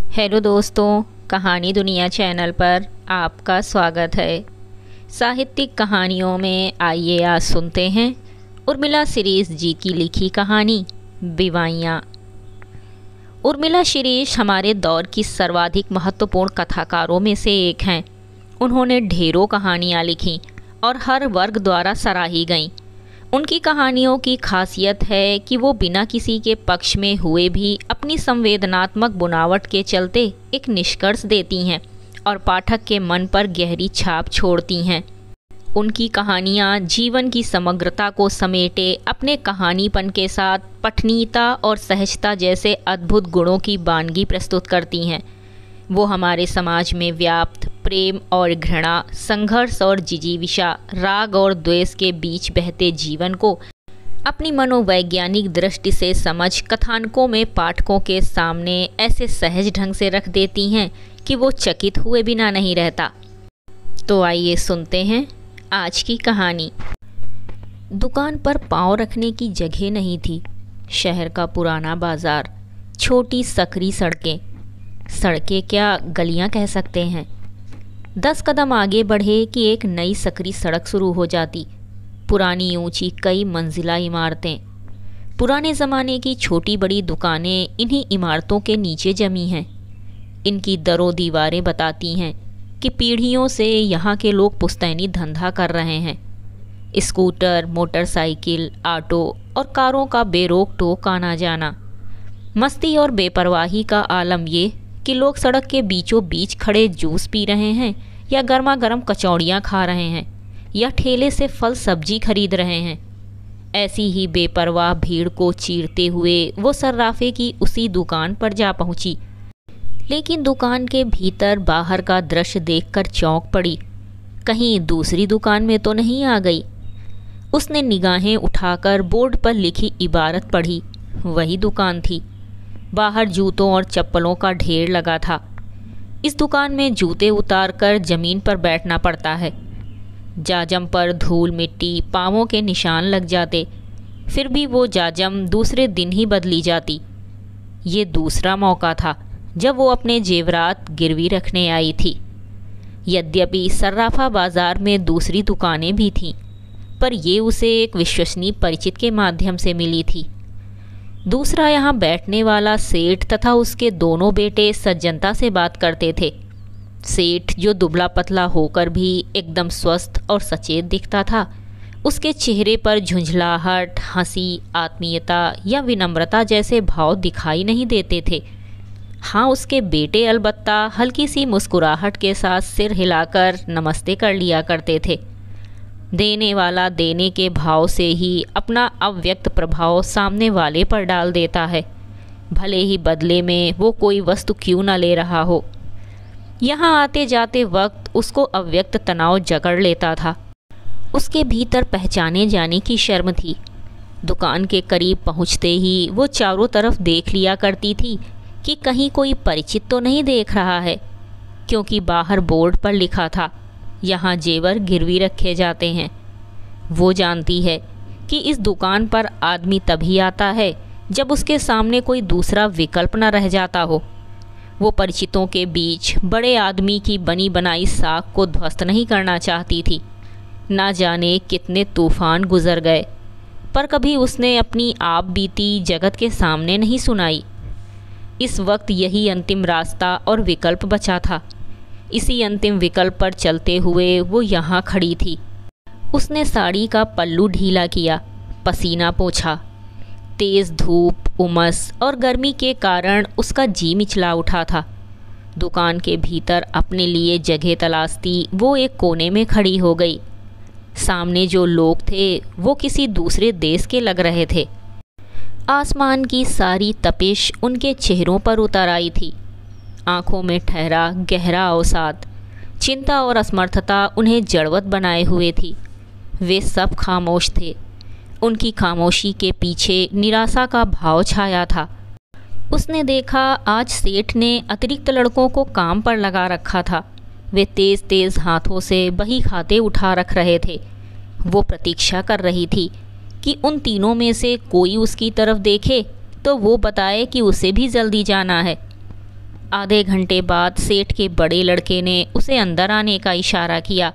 Hello दोस्तों, कहानी दुनिया चैनल पर आपका स्वागत है। साहित्यिक कहानियों में आइए आज सुनते हैं उर्मिला शिरीष जी की लिखी कहानी बिवाइयाँ। उर्मिला शिरीष हमारे दौर की सर्वाधिक महत्वपूर्ण कथाकारों में से एक हैं। उन्होंने ढेरों कहानियाँ लिखीं और हर वर्ग द्वारा सराही गईं। उनकी कहानियों की खासियत है कि वो बिना किसी के पक्ष में हुए भी अपनी संवेदनात्मक बुनावट के चलते एक निष्कर्ष देती हैं और पाठक के मन पर गहरी छाप छोड़ती हैं। उनकी कहानियाँ जीवन की समग्रता को समेटे अपने कहानीपन के साथ पठनीयता और सहजता जैसे अद्भुत गुणों की बानगी प्रस्तुत करती हैं। वो हमारे समाज में व्याप्त प्रेम और घृणा, संघर्ष और जिजीविषा, राग और द्वेष के बीच बहते जीवन को अपनी मनोवैज्ञानिक दृष्टि से समझ कथानकों में पाठकों के सामने ऐसे सहज ढंग से रख देती हैं कि वो चकित हुए बिना नहीं रहता। तो आइए सुनते हैं आज की कहानी। दुकान पर पाँव रखने की जगह नहीं थी। शहर का पुराना बाजार, छोटी सकरी सड़कें क्या गलियां कह सकते हैं। 10 कदम आगे बढ़े कि एक नई सकरी सड़क शुरू हो जाती। पुरानी ऊंची कई मंजिला इमारतें, पुराने ज़माने की छोटी बड़ी दुकानें इन्हीं इमारतों के नीचे जमी हैं। इनकी दरों दीवारें बताती हैं कि पीढ़ियों से यहाँ के लोग पुश्तैनी धंधा कर रहे हैं। स्कूटर, मोटरसाइकिल, ऑटो और कारों का बेरोक टोक आना जाना। मस्ती और बेपरवाही का आलम ये कि लोग सड़क के बीचों बीच खड़े जूस पी रहे हैं या गर्मा गर्म कचौड़ियाँ खा रहे हैं या ठेले से फल सब्जी खरीद रहे हैं। ऐसी ही बेपरवाह भीड़ को चीरते हुए वो सर्राफे की उसी दुकान पर जा पहुंची। लेकिन दुकान के भीतर बाहर का दृश्य देखकर चौंक पड़ी। कहीं दूसरी दुकान में तो नहीं आ गई। उसने निगाहें उठाकर बोर्ड पर लिखी इबारत पढ़ी। वही दुकान थी। बाहर जूतों और चप्पलों का ढेर लगा था। इस दुकान में जूते उतारकर ज़मीन पर बैठना पड़ता है। जाजम पर धूल मिट्टी, पाँवों के निशान लग जाते। फिर भी वो जाजम दूसरे दिन ही बदली जाती। ये दूसरा मौका था जब वो अपने जेवरात गिरवी रखने आई थी। यद्यपि सर्राफा बाज़ार में दूसरी दुकानें भी थीं, पर ये उसे एक विश्वसनीय परिचित के माध्यम से मिली थी। दूसरा यहाँ बैठने वाला सेठ तथा उसके दोनों बेटे सज्जनता से बात करते थे। सेठ, जो दुबला पतला होकर भी एकदम स्वस्थ और सचेत दिखता था, उसके चेहरे पर झुंझलाहट, हंसी, आत्मीयता या विनम्रता जैसे भाव दिखाई नहीं देते थे। हाँ, उसके बेटे अलबत्ता हल्की सी मुस्कुराहट के साथ सिर हिलाकर नमस्ते कर लिया करते थे। देने वाला देने के भाव से ही अपना अव्यक्त प्रभाव सामने वाले पर डाल देता है, भले ही बदले में वो कोई वस्तु क्यों न ले रहा हो। यहाँ आते जाते वक्त उसको अव्यक्त तनाव जकड़ लेता था। उसके भीतर पहचाने जाने की शर्म थी। दुकान के करीब पहुँचते ही वो चारों तरफ देख लिया करती थी कि कहीं कोई परिचित तो नहीं देख रहा है, क्योंकि बाहर बोर्ड पर लिखा था, यहाँ जेवर गिरवी रखे जाते हैं। वो जानती है कि इस दुकान पर आदमी तभी आता है जब उसके सामने कोई दूसरा विकल्प न रह जाता हो। वो परिचितों के बीच बड़े आदमी की बनी बनाई साख को ध्वस्त नहीं करना चाहती थी। ना जाने कितने तूफान गुजर गए, पर कभी उसने अपनी आप बीती जगत के सामने नहीं सुनाई। इस वक्त यही अंतिम रास्ता और विकल्प बचा था। इसी अंतिम विकल्प पर चलते हुए वो यहाँ खड़ी थी। उसने साड़ी का पल्लू ढीला किया, पसीना पोंछा। तेज़ धूप, उमस और गर्मी के कारण उसका जी मिचला उठा था। दुकान के भीतर अपने लिए जगह तलाशती वो एक कोने में खड़ी हो गई। सामने जो लोग थे वो किसी दूसरे देश के लग रहे थे। आसमान की सारी तपिश उनके चेहरों पर उतर आई थी। आँखों में ठहरा गहरा अवसाद, चिंता और असमर्थता उन्हें जड़वत बनाए हुए थी। वे सब खामोश थे। उनकी खामोशी के पीछे निराशा का भाव छाया था। उसने देखा आज सेठ ने अतिरिक्त लड़कों को काम पर लगा रखा था। वे तेज़ तेज़ हाथों से बही खाते उठा रख रहे थे। वो प्रतीक्षा कर रही थी कि उन तीनों में से कोई उसकी तरफ देखे तो वो बताए कि उसे भी जल्दी जाना है। आधे घंटे बाद सेठ के बड़े लड़के ने उसे अंदर आने का इशारा किया।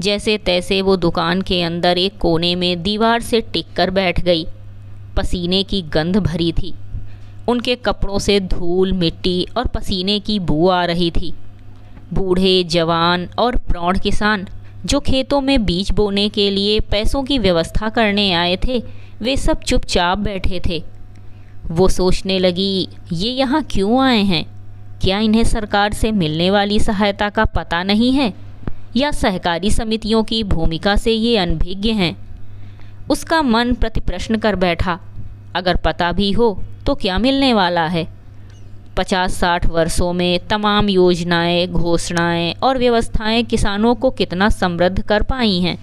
जैसे तैसे वो दुकान के अंदर एक कोने में दीवार से टिक कर बैठ गई। पसीने की गंध भरी थी। उनके कपड़ों से धूल, मिट्टी और पसीने की बू आ रही थी। बूढ़े, जवान और प्रौढ़ किसान जो खेतों में बीज बोने के लिए पैसों की व्यवस्था करने आए थे, वे सब चुपचाप बैठे थे। वो सोचने लगी, ये यहाँ क्यों आए हैं? क्या इन्हें सरकार से मिलने वाली सहायता का पता नहीं है, या सहकारी समितियों की भूमिका से ये अनभिज्ञ हैं? उसका मन प्रतिप्रश्न कर बैठा, अगर पता भी हो तो क्या मिलने वाला है? 50-60 वर्षों में तमाम योजनाएं, घोषणाएं और व्यवस्थाएं किसानों को कितना समृद्ध कर पाई हैं।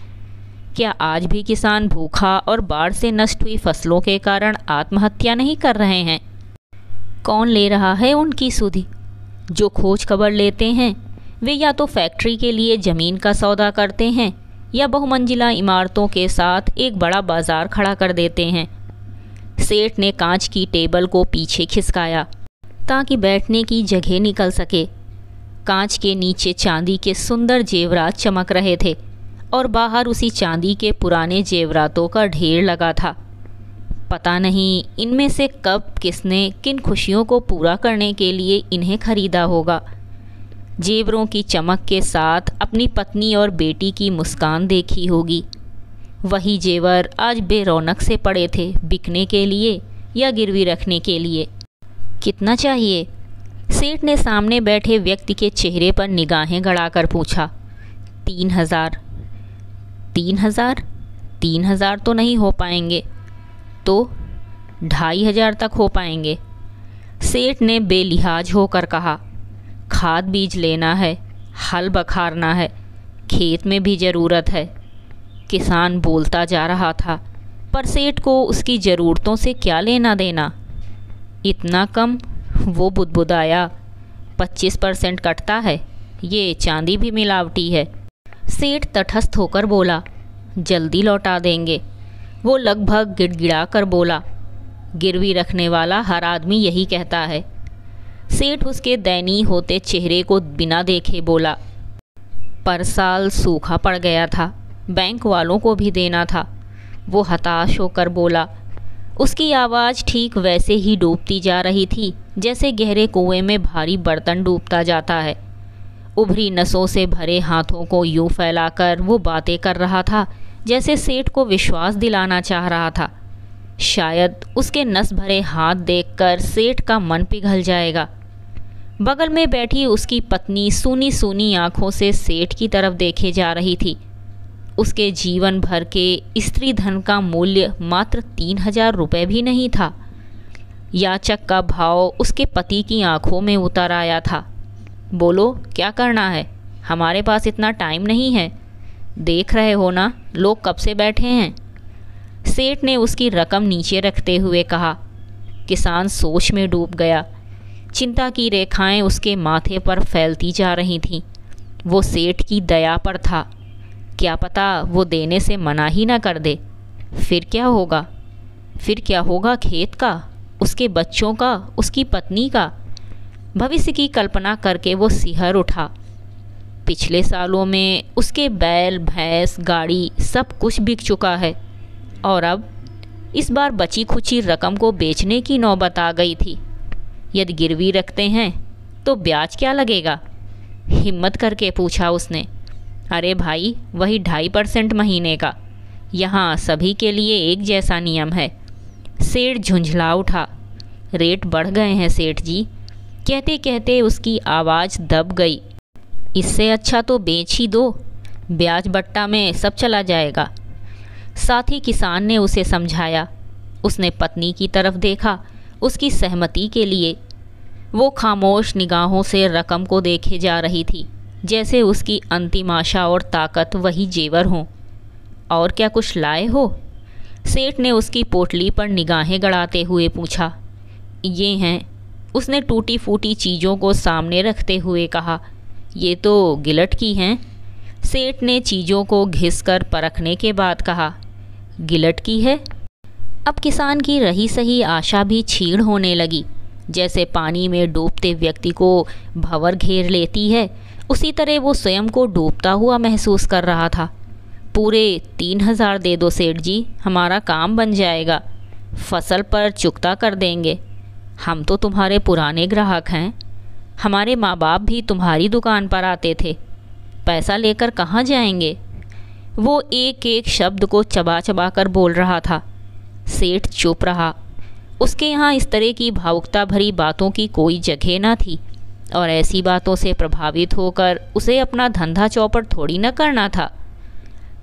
क्या आज भी किसान भूखा और बाढ़ से नष्ट हुई फसलों के कारण आत्महत्या नहीं कर रहे हैं? कौन ले रहा है उनकी सुधि? जो खोज खबर लेते हैं वे या तो फैक्ट्री के लिए ज़मीन का सौदा करते हैं या बहुमंजिला इमारतों के साथ एक बड़ा बाजार खड़ा कर देते हैं। सेठ ने कांच की टेबल को पीछे खिसकाया ताकि बैठने की जगह निकल सके। कांच के नीचे चांदी के सुंदर जेवरात चमक रहे थे और बाहर उसी चांदी के पुराने जेवरातों का ढेर लगा था। पता नहीं इनमें से कब किसने किन खुशियों को पूरा करने के लिए इन्हें खरीदा होगा। जेवरों की चमक के साथ अपनी पत्नी और बेटी की मुस्कान देखी होगी। वही जेवर आज बेरौनक से पड़े थे, बिकने के लिए या गिरवी रखने के लिए। कितना चाहिए? सेठ ने सामने बैठे व्यक्ति के चेहरे पर निगाहें गड़ाकर पूछा। 3,000। 3,000? 3,000 तो नहीं हो पाएंगे। तो 2,500 तक हो पाएंगे। सेठ ने बेलिहाज होकर कहा। खाद बीज लेना है, हल बखारना है, खेत में भी ज़रूरत है। किसान बोलता जा रहा था, पर सेठ को उसकी ज़रूरतों से क्या लेना देना। इतना कम? वो बुदबुदाया। 25% कटता है, ये चांदी भी मिलावटी है। सेठ तटस्थ होकर बोला, जल्दी लौटा देंगे। वो लगभग गिड़गिड़ा कर बोला, गिरवी रखने वाला हर आदमी यही कहता है। सेठ उसके दयनीय होते चेहरे को बिना देखे बोला, पर साल सूखा पड़ गया था, बैंक वालों को भी देना था। वो हताश होकर बोला। उसकी आवाज़ ठीक वैसे ही डूबती जा रही थी जैसे गहरे कुएं में भारी बर्तन डूबता जाता है। उभरी नसों से भरे हाथों को यूं फैलाकर वो बातें कर रहा था जैसे सेठ को विश्वास दिलाना चाह रहा था। शायद उसके नस भरे हाथ देखकर सेठ का मन पिघल जाएगा। बगल में बैठी उसकी पत्नी सूनी सूनी आंखों से सेठ की तरफ देखे जा रही थी। उसके जीवन भर के स्त्री धन का मूल्य मात्र 3,000 रुपये भी नहीं था। याचक का भाव उसके पति की आंखों में उतर आया था। बोलो, क्या करना है? हमारे पास इतना टाइम नहीं है। देख रहे हो ना, लोग कब से बैठे हैं। सेठ ने उसकी रकम नीचे रखते हुए कहा। किसान सोच में डूब गया। चिंता की रेखाएं उसके माथे पर फैलती जा रही थीं। वो सेठ की दया पर था। क्या पता वो देने से मना ही ना कर दे। फिर क्या होगा? फिर क्या होगा खेत का, उसके बच्चों का, उसकी पत्नी का? भविष्य की कल्पना करके वो सिहर उठा। पिछले सालों में उसके बैल, भैंस, गाड़ी सब कुछ बिक चुका है और अब इस बार बची खुची रकम को बेचने की नौबत आ गई थी। यदि गिरवी रखते हैं तो ब्याज क्या लगेगा? हिम्मत करके पूछा उसने। अरे भाई, वही 2.5% महीने का। यहाँ सभी के लिए एक जैसा नियम है। सेठ झुंझला उठा। रेट बढ़ गए हैं सेठ जी। कहते कहते उसकी आवाज़ दब गई। इससे अच्छा तो बेच ही दो, ब्याज बट्टा में सब चला जाएगा। साथ ही किसान ने उसे समझाया। उसने पत्नी की तरफ देखा, उसकी सहमति के लिए। वो खामोश निगाहों से रकम को देखे जा रही थी, जैसे उसकी अंतिम आशा और ताकत वही जेवर हों। और क्या कुछ लाए हो? सेठ ने उसकी पोटली पर निगाहें गड़ाते हुए पूछा। ये हैं। उसने टूटी फूटी चीज़ों को सामने रखते हुए कहा। ये तो गिलट की हैं। सेठ ने चीज़ों को घिस कर परखने के बाद कहा, गिलट की है? अब किसान की रही सही आशा भी छीड़ होने लगी। जैसे पानी में डूबते व्यक्ति को भंवर घेर लेती है, उसी तरह वो स्वयं को डूबता हुआ महसूस कर रहा था। पूरे 3,000 दे दो सेठ जी, हमारा काम बन जाएगा, फसल पर चुकता कर देंगे। हम तो तुम्हारे पुराने ग्राहक हैं, हमारे माँ बाप भी तुम्हारी दुकान पर आते थे, पैसा लेकर कहाँ जाएंगे। वो एक एक शब्द को चबा चबा कर बोल रहा था। सेठ चुप रहा। उसके यहाँ इस तरह की भावुकता भरी बातों की कोई जगह ना थी, और ऐसी बातों से प्रभावित होकर उसे अपना धंधा चौपट थोड़ी न करना था।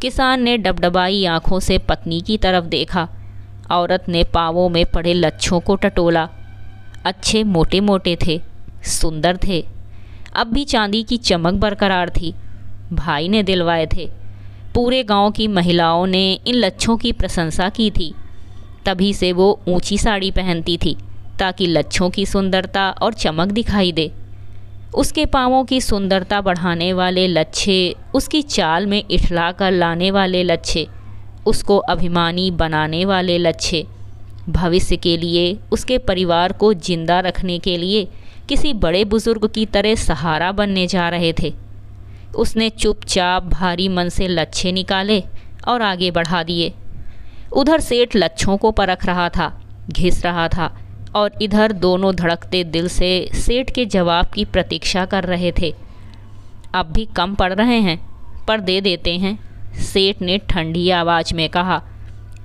किसान ने डबडबाई आंखों से पत्नी की तरफ देखा। औरत ने पाँवों में पड़े लच्छों को टटोला। अच्छे मोटे मोटे थे, सुंदर थे, अब भी चांदी की चमक बरकरार थी। भाई ने दिलवाए थे। पूरे गांव की महिलाओं ने इन लच्छों की प्रशंसा की थी। तभी से वो ऊंची साड़ी पहनती थी ताकि लच्छों की सुंदरता और चमक दिखाई दे। उसके पाँवों की सुंदरता बढ़ाने वाले लच्छे, उसकी चाल में इठला कर लाने वाले लच्छे, उसको अभिमानी बनाने वाले लच्छे, भविष्य के लिए उसके परिवार को जिंदा रखने के लिए किसी बड़े बुजुर्ग की तरह सहारा बनने जा रहे थे। उसने चुपचाप भारी मन से लच्छे निकाले और आगे बढ़ा दिए। उधर सेठ लच्छों को परख रहा था, घिस रहा था, और इधर दोनों धड़कते दिल से सेठ के जवाब की प्रतीक्षा कर रहे थे। अब भी कम पड़ रहे हैं, पर दे देते हैं, सेठ ने ठंडी आवाज़ में कहा।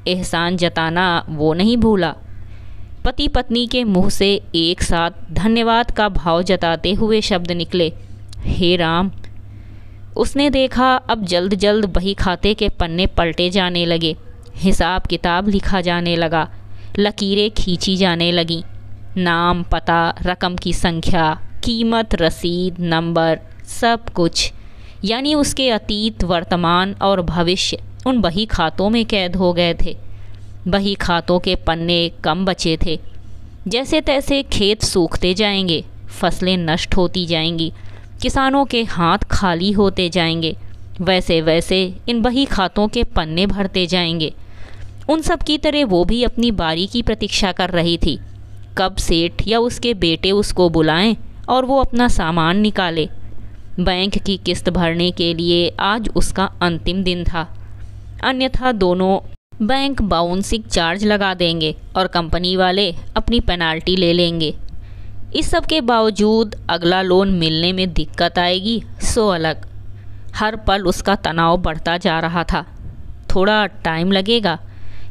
एहसान जताना वो नहीं भूला। पति पत्नी के मुंह से एक साथ धन्यवाद का भाव जताते हुए शब्द निकले, हे राम। उसने देखा अब जल्द जल्द बही खाते के पन्ने पलटे जाने लगे, हिसाब किताब लिखा जाने लगा, लकीरें खींची जाने लगीं। नाम, पता, रकम की संख्या, कीमत, रसीद, नंबर, सब कुछ, यानी उसके अतीत, वर्तमान और भविष्य उन बही खातों में कैद हो गए थे। बही खातों के पन्ने कम बचे थे। जैसे तैसे खेत सूखते जाएंगे, फसलें नष्ट होती जाएंगी, किसानों के हाथ खाली होते जाएंगे, वैसे वैसे इन बही खातों के पन्ने भरते जाएंगे। उन सब की तरह वो भी अपनी बारी की प्रतीक्षा कर रही थी, कब सेठ या उसके बेटे उसको बुलाएं और वो अपना सामान निकाले। बैंक की किस्त भरने के लिए आज उसका अंतिम दिन था, अन्यथा दोनों बैंक बाउंसिंग चार्ज लगा देंगे और कंपनी वाले अपनी पेनाल्टी ले लेंगे। इस सब के बावजूद अगला लोन मिलने में दिक्कत आएगी सो अलग। हर पल उसका तनाव बढ़ता जा रहा था। थोड़ा टाइम लगेगा।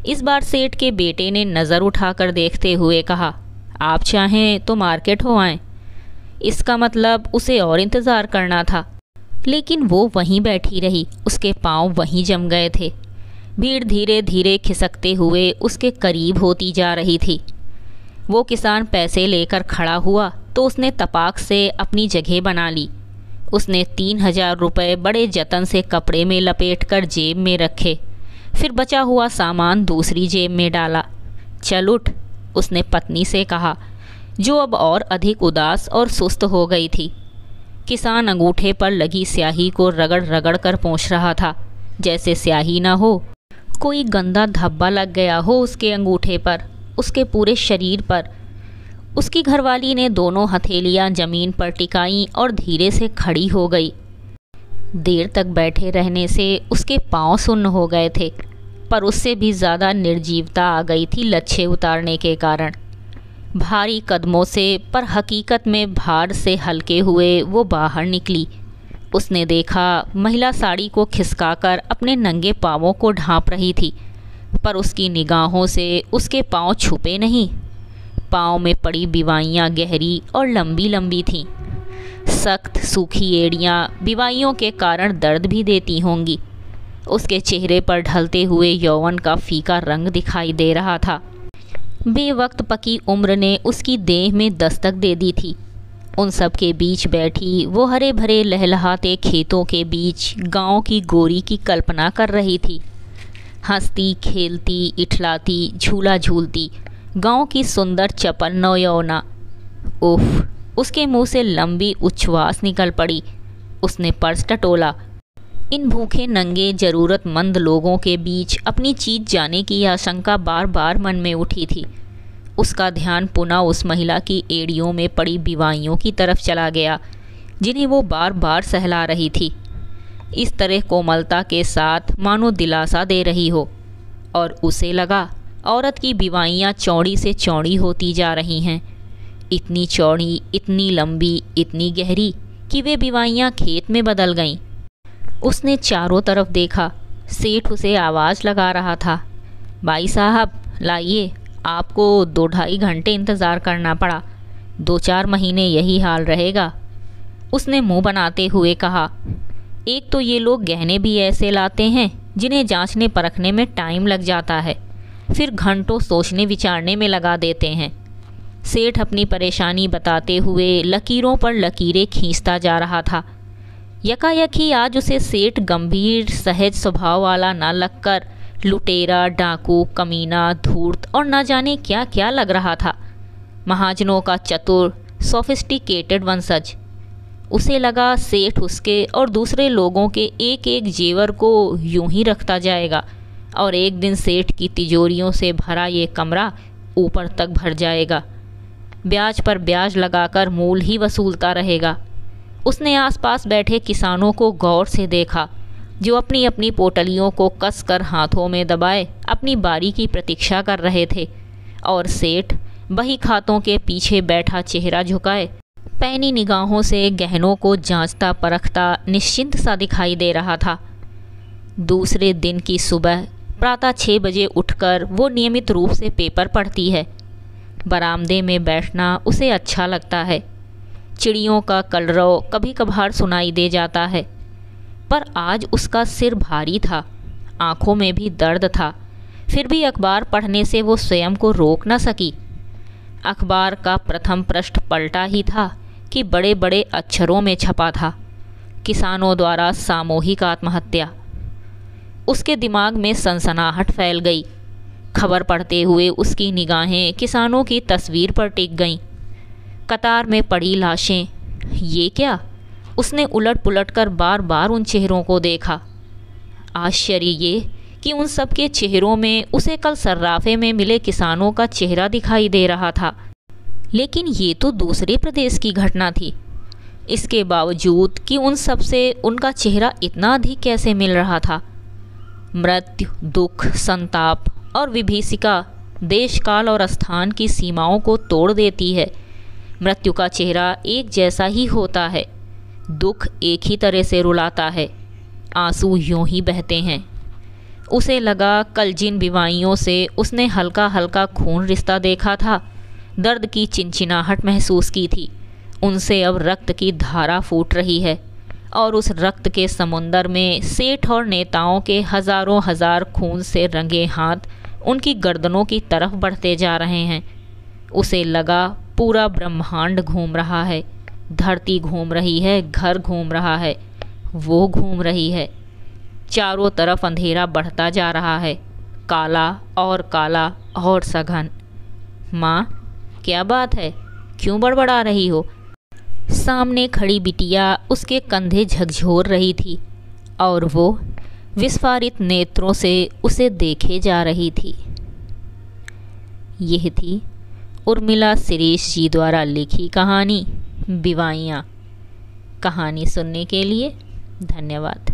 इस बार सेठ के बेटे ने नज़र उठाकर देखते हुए कहा, आप चाहें तो मार्केट हो आएं। इसका मतलब उसे और इंतज़ार करना था, लेकिन वो वहीं बैठी रही। उसके पाँव वहीं जम गए थे। भीड़ धीरे धीरे खिसकते हुए उसके करीब होती जा रही थी। वो किसान पैसे लेकर खड़ा हुआ तो उसने तपाक से अपनी जगह बना ली। उसने 3,000 रुपये बड़े जतन से कपड़े में लपेटकर जेब में रखे, फिर बचा हुआ सामान दूसरी जेब में डाला। चल उठ, उसने पत्नी से कहा, जो अब और अधिक उदास और सुस्त हो गई थी। किसान अंगूठे पर लगी स्याही को रगड़ रगड़ कर पोंछ रहा था, जैसे स्याही ना हो, कोई गंदा धब्बा लग गया हो उसके अंगूठे पर, उसके पूरे शरीर पर। उसकी घरवाली ने दोनों हथेलियां ज़मीन पर टिकाईं और धीरे से खड़ी हो गई। देर तक बैठे रहने से उसके पांव सुन्न हो गए थे, पर उससे भी ज़्यादा निर्जीवता आ गई थी लच्छे उतारने के कारण। भारी कदमों से, पर हकीकत में भार से हल्के हुए वो बाहर निकली। उसने देखा महिला साड़ी को खिसकाकर अपने नंगे पाँवों को ढांप रही थी, पर उसकी निगाहों से उसके पाँव छुपे नहीं। पाँव में पड़ी बिवाइयाँ गहरी और लंबी लंबी थीं। सख्त सूखी एड़ियाँ बिवाइयों के कारण दर्द भी देती होंगी। उसके चेहरे पर ढलते हुए यौवन का फीका रंग दिखाई दे रहा था। बेवक्त पकी उम्र ने उसकी देह में दस्तक दे दी थी। उन सब के बीच बैठी वो हरे भरे लहलहाते खेतों के बीच गांव की गोरी की कल्पना कर रही थी। हंसती खेलती इठलाती झूला झूलती गांव की सुंदर चपल नौयौना। उफ, उसके मुंह से लंबी उच्छ्वास निकल पड़ी। उसने पर्स टटोला। इन भूखे नंगे ज़रूरतमंद लोगों के बीच अपनी चीज जाने की आशंका बार बार मन में उठी थी। उसका ध्यान पुनः उस महिला की एड़ियों में पड़ी बीवाइयों की तरफ चला गया जिन्हें वो बार बार सहला रही थी, इस तरह कोमलता के साथ मानो दिलासा दे रही हो। और उसे लगा औरत की बीवाइयाँ चौड़ी से चौड़ी होती जा रही हैं, इतनी चौड़ी, इतनी लंबी, इतनी गहरी कि वे बीवाइयाँ खेत में बदल गईं। उसने चारों तरफ देखा। सेठ उसे आवाज़ लगा रहा था, भाई साहब लाइए, आपको 2-2.5 घंटे इंतज़ार करना पड़ा, 2-4 महीने यही हाल रहेगा। उसने मुंह बनाते हुए कहा, एक तो ये लोग गहने भी ऐसे लाते हैं जिन्हें जांचने परखने में टाइम लग जाता है, फिर घंटों सोचने विचारने में लगा देते हैं। सेठ अपनी परेशानी बताते हुए लकीरों पर लकीरें खींचता जा रहा था। यकायक ही आज उसे सेठ गंभीर सहज स्वभाव वाला न लगकर लुटेरा, डाकू, कमीना, धूर्त और न जाने क्या क्या लग रहा था। महाजनों का चतुर, सोफिस्टिकेटेड वंशज। उसे लगा सेठ उसके और दूसरे लोगों के एक एक जेवर को यूं ही रखता जाएगा और एक दिन सेठ की तिजोरियों से भरा ये कमरा ऊपर तक भर जाएगा, ब्याज पर ब्याज लगाकर मूल ही वसूलता रहेगा। उसने आसपास बैठे किसानों को गौर से देखा जो अपनी अपनी पोटलियों को कसकर हाथों में दबाए अपनी बारी की प्रतीक्षा कर रहे थे, और सेठ बही खातों के पीछे बैठा चेहरा झुकाए पैनी निगाहों से गहनों को जांचता परखता निश्चिंत सा दिखाई दे रहा था। दूसरे दिन की सुबह प्रातः 6 बजे उठकर वो नियमित रूप से पेपर पढ़ती है। बरामदे में बैठना उसे अच्छा लगता है। चिड़ियों का कलरव कभी कभार सुनाई दे जाता है, पर आज उसका सिर भारी था, आंखों में भी दर्द था। फिर भी अखबार पढ़ने से वो स्वयं को रोक न सकी। अखबार का प्रथम पृष्ठ पलटा ही था कि बड़े बड़े अक्षरों में छपा था, किसानों द्वारा सामूहिक आत्महत्या। उसके दिमाग में सनसनाहट फैल गई। खबर पढ़ते हुए उसकी निगाहें किसानों की तस्वीर पर टिक गईं। कतार में पड़ी लाशें, ये क्या? उसने उलट पुलट कर बार बार उन चेहरों को देखा। आश्चर्य ये कि उन सब के चेहरों में उसे कल सर्राफे में मिले किसानों का चेहरा दिखाई दे रहा था, लेकिन ये तो दूसरे प्रदेश की घटना थी। इसके बावजूद कि उन सब से उनका चेहरा इतना अधिक कैसे मिल रहा था? मृत्यु, दुख, संताप और विभीषिका देश, काल और स्थान की सीमाओं को तोड़ देती है। मृत्यु का चेहरा एक जैसा ही होता है, दुख एक ही तरह से रुलाता है, आंसू यूं ही बहते हैं। उसे लगा कल जिन बीवाइयों से उसने हल्का हल्का खून रिश्ता देखा था, दर्द की चिंचिनाहट महसूस की थी, उनसे अब रक्त की धारा फूट रही है, और उस रक्त के समुंदर में सेठ और नेताओं के हजारों हजार खून से रंगे हाथ उनकी गर्दनों की तरफ बढ़ते जा रहे हैं। उसे लगा पूरा ब्रह्मांड घूम रहा है, धरती घूम रही है, घर घूम रहा है, वो घूम रही है। चारों तरफ अंधेरा बढ़ता जा रहा है, काला और सघन। माँ, क्या बात है? क्यों बड़बड़ा रही हो? सामने खड़ी बिटिया उसके कंधे झकझोर रही थी और वो विस्फारित नेत्रों से उसे देखे जा रही थी। यह थी उर्मिला शिरीष जी द्वारा लिखी कहानी बीवाइयाँ। कहानी सुनने के लिए धन्यवाद।